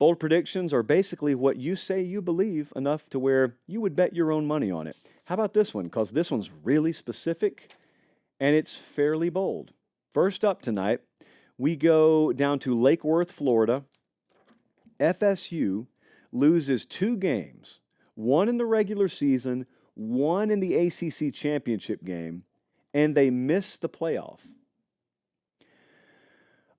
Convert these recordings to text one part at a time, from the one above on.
Bold predictions are basically what you say you believe enough to where you would bet your own money on it. How about this one? Because this one's really specific and it's fairly bold. First up tonight, we go down to Lake Worth, Florida. FSU loses 2 games, one in the regular season, one in the ACC championship game, and they miss the playoff.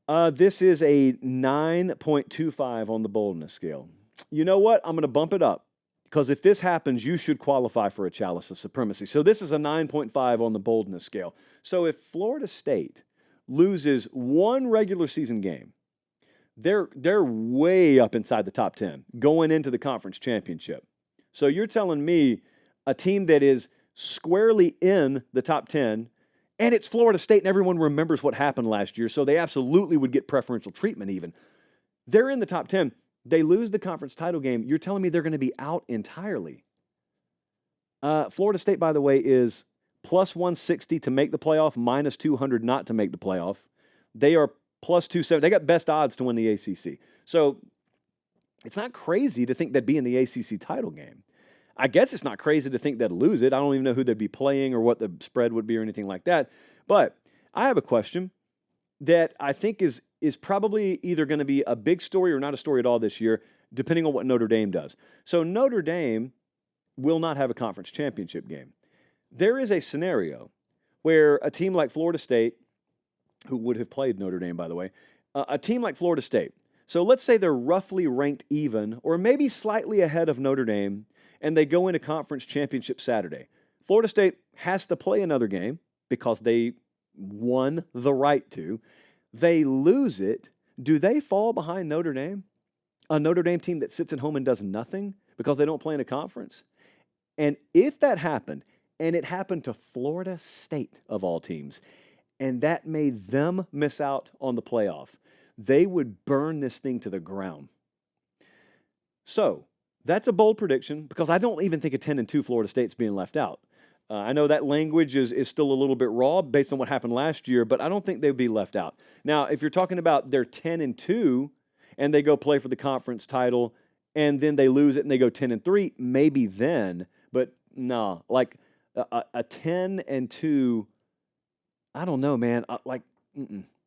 This is a 9.25 on the boldness scale. You know what? I'm going to bump it up because if this happens, you should qualify for a chalice of supremacy. So this is a 9.5 on the boldness scale. So if Florida State loses one regular season game, they're way up inside the top 10 going into the conference championship. So you're telling me a team that is squarely in the top 10, and it's Florida State, and everyone remembers what happened last year, so they absolutely would get preferential treatment even. They're in the top 10. They lose the conference title game. You're telling me they're going to be out entirely. Florida State, by the way, is plus 160 to make the playoff, minus 200 not to make the playoff. They are plus 270. They got best odds to win the ACC. So it's not crazy to think they'd be in the ACC title game. I guess it's not crazy to think they'd lose it. I don't even know who they'd be playing or what the spread would be or anything like that. But I have a question that I think is probably either going to be a big story or not a story at all this year, depending on what Notre Dame does. So Notre Dame will not have a conference championship game. There is a scenario where a team like Florida State, who would have played Notre Dame, by the way, a team like Florida State, so let's say they're roughly ranked even or maybe slightly ahead of Notre Dame, and they go into conference championship Saturday. Florida State has to play another game because they won the right to. They lose it. Do they fall behind Notre Dame? A Notre Dame team that sits at home and does nothing because they don't play in a conference? And if that happened, and it happened to Florida State of all teams, and that made them miss out on the playoff, they would burn this thing to the ground. So that's a bold prediction because I don't even think a 10-2 Florida State's being left out. I know that language is still a little bit raw based on what happened last year, but I don't think they'd be left out. Now, if you're talking about they're 10-2 and they go play for the conference title and then they lose it and they go 10-3, maybe then. But no, like a 10-2, I don't know, man. I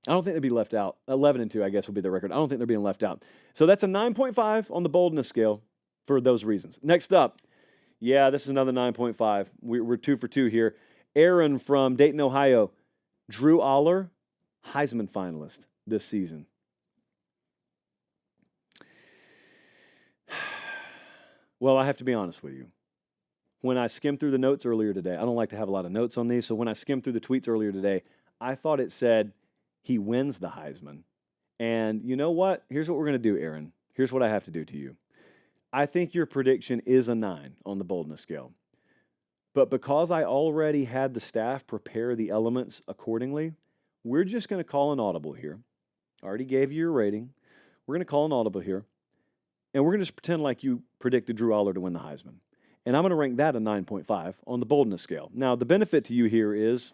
don't think they'd be left out. 11-2, I guess, would be the record. I don't think they're being left out. So that's a 9.5 on the boldness scale for those reasons. Next up, yeah, this is another 9.5. We're 2 for 2 here. Aaron from Dayton, Ohio. Drew Allar, Heisman finalist this season. Well, I have to be honest with you. When I skimmed through the notes earlier today, I don't like to have a lot of notes on these, so when I skimmed through the tweets earlier today, I thought it said he wins the Heisman. And you know what? Here's what we're going to do, Aaron. Here's what I have to do to you. I think your prediction is a 9 on the boldness scale. But because I already had the staff prepare the elements accordingly, we're just going to call an audible here. I already gave you your rating. We're going to call an audible here. And we're going to just pretend like you predicted Drew Allar to win the Heisman. And I'm going to rank that a 9.5 on the boldness scale. Now, the benefit to you here is,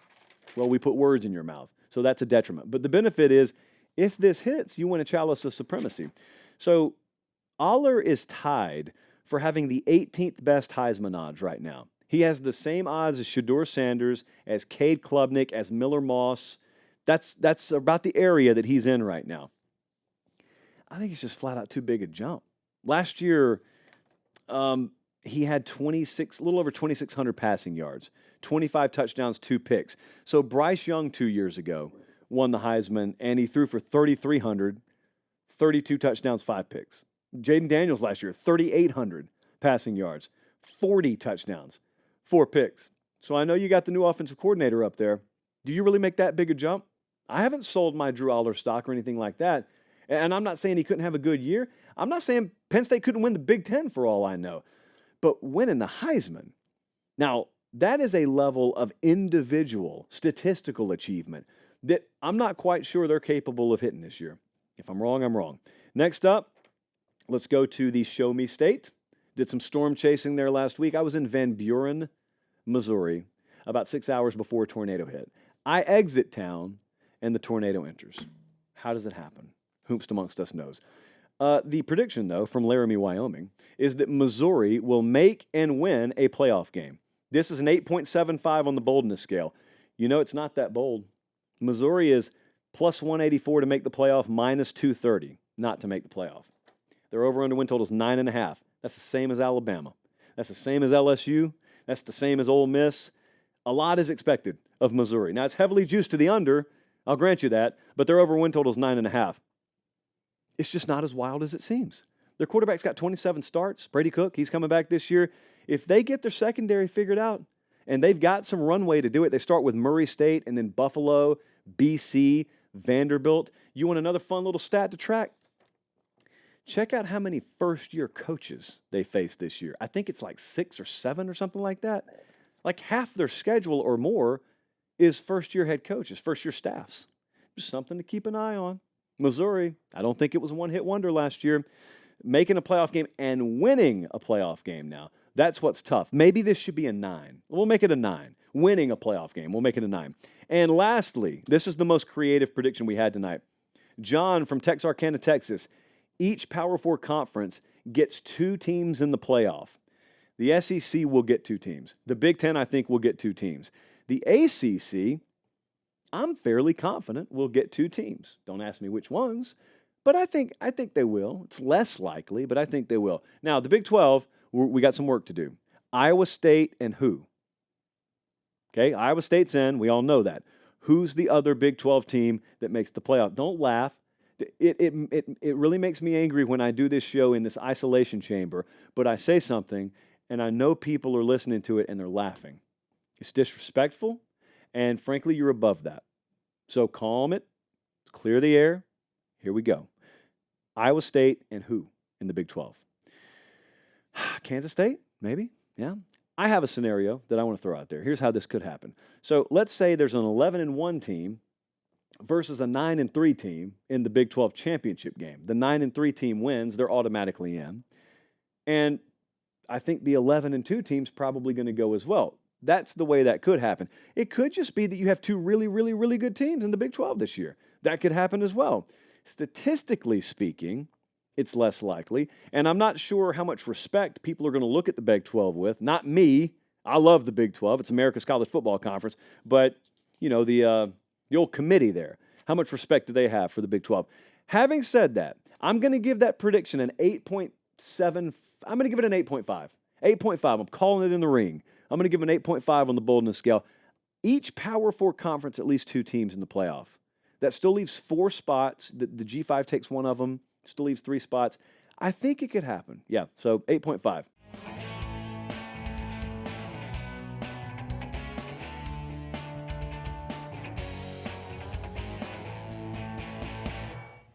well, we put words in your mouth. So that's a detriment. But the benefit is, if this hits, you win a chalice of supremacy. So Allar is tied for having the 18th best Heisman odds right now. He has the same odds as Shedeur Sanders, as Cade Klubnik, as Miller Moss. That's about the area that he's in right now. I think it's just flat out too big a jump. Last year, he had a little over 2,600 passing yards, 25 touchdowns, 2 picks. So Bryce Young 2 years ago won the Heisman, and he threw for 3,300, 32 touchdowns, 5 picks. Jaden Daniels last year, 3,800 passing yards, 40 touchdowns, 4 picks. So I know you got the new offensive coordinator up there. Do you really make that big a jump? I haven't sold my Drew Allar stock or anything like that. And I'm not saying he couldn't have a good year. I'm not saying Penn State couldn't win the Big Ten for all I know. But winning the Heisman, now that is a level of individual statistical achievement that I'm not quite sure they're capable of hitting this year. If I'm wrong, I'm wrong. Next up, let's go to the Show Me State. Did some storm chasing there last week. I was in Van Buren, Missouri, about 6 hours before a tornado hit. I exit town, and the tornado enters. How does it happen? Whomst amongst us knows. The prediction, though, from Laramie, Wyoming, is that Missouri will make and win a playoff game. This is an 8.75 on the boldness scale. You know it's not that bold. Missouri is plus 184 to make the playoff, minus 230 not to make the playoff. Their over-under win total is 9.5. That's the same as Alabama. That's the same as LSU. That's the same as Ole Miss. A lot is expected of Missouri. Now, it's heavily juiced to the under. I'll grant you that. But their over-win total is 9.5. It's just not as wild as it seems. Their quarterback's got 27 starts. Brady Cook, he's coming back this year. If they get their secondary figured out, and they've got some runway to do it, they start with Murray State and then Buffalo, BC, Vanderbilt. You want another fun little stat to track? Check out how many first-year coaches they faced this year. I think it's like 6 or 7 or something like that. Like half their schedule or more is first-year head coaches, first-year staffs. Just something to keep an eye on. Missouri, I don't think it was a one-hit wonder last year. Making a playoff game and winning a playoff game now. That's what's tough. Maybe this should be a 9. We'll make it a 9. Winning a playoff game, we'll make it a 9. And lastly, this is the most creative prediction we had tonight. John from Texarkana, Texas. Each Power 4 conference gets 2 teams in the playoff. The SEC will get 2 teams. The Big Ten, I think, will get 2 teams. The ACC, I'm fairly confident will get 2 teams. Don't ask me which ones, but I think they will. It's less likely, but I think they will. Now, the Big 12, we got some work to do. Iowa State and who? Okay, Iowa State's in. We all know that. Who's the other Big 12 team that makes the playoff? Don't laugh. It really makes me angry when I do this show in this isolation chamber, but I say something, and I know people are listening to it, and they're laughing. It's disrespectful, and frankly, you're above that. So calm it, clear the air. Here we go. Iowa State and who in the Big 12? Kansas State, maybe? Yeah. I have a scenario that I want to throw out there. Here's how this could happen. So let's say there's an 11-1 team versus a 9-3 team in the Big 12 championship game. The 9-3 team wins, they're automatically in. And I think the 11-2 team's probably going to go as well. That's the way that could happen. It could just be that you have 2 really, really, really good teams in the Big 12 this year. That could happen as well. Statistically speaking, it's less likely. And I'm not sure how much respect people are going to look at the Big 12 with. Not me. I love the Big 12. It's America's college football conference. But, you know, the old committee there, how much respect do they have for the Big 12? Having said that, I'm going to give that prediction an 8.7. I'm going to give it an 8.5. 8.5. I'm calling it in the ring. I'm going to give an 8.5 on the boldness scale. Each Power 4 conference, at least 2 teams in the playoff. That still leaves 4 spots. The G5 takes one of them. Still leaves 3 spots. I think it could happen. Yeah, so 8.5.